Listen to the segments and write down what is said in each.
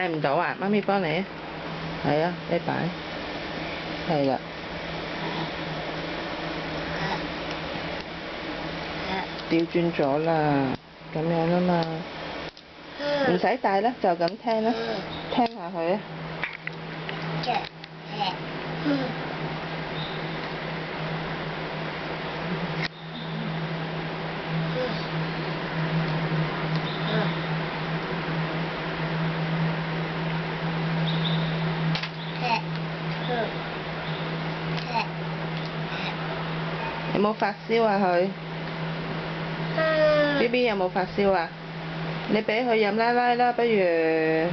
帶唔到啊？媽咪幫你。係啊，你擺。係啦。調轉咗啦，咁樣啊嘛。唔使帶啦，就咁聽啦，聽下佢啊。有冇發燒啊佢？BB 有冇發燒啊？你俾佢飲奶奶啦，不如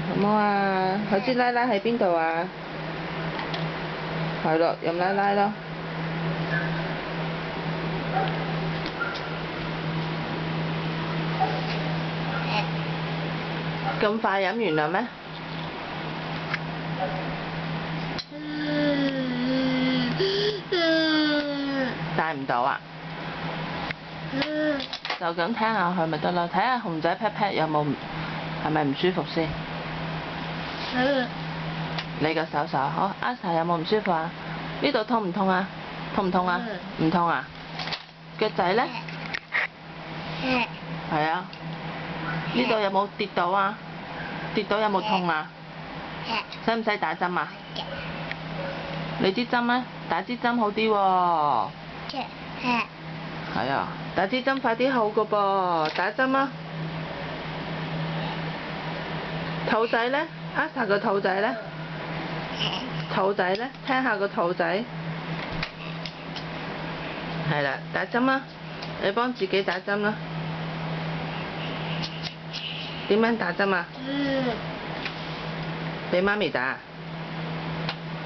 好冇啊？佢知奶奶喺邊度啊？係咯，飲奶奶咯。咁快飲完啦咩？帶唔到啊？就咁聽下佢咪得咯，睇下熊仔 pat pat 有冇係咪唔舒服先。你個手好，阿 Sa 有冇唔舒服啊？呢度痛唔痛啊？痛唔痛啊？唔痛啊？腳仔咧？係啊。呢度有冇跌到啊？跌到有冇痛啊？使唔使打針啊？你支針咧？打支針好啲喎。係啊，打支針快啲好個噃，打針啊！肚仔咧？阿 Sa 個肚仔咧？肚仔咧？聽下個肚仔。係啦，打針啦！你幫自己打針啦。點樣打針啊？俾媽咪打。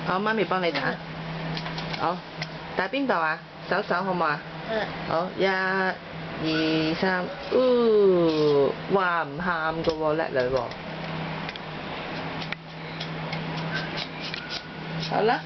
好，媽咪幫你打。好，打邊度啊？手好唔好啊？好，1、2、3，哇唔喊㗎喎，叻女喎。好啦。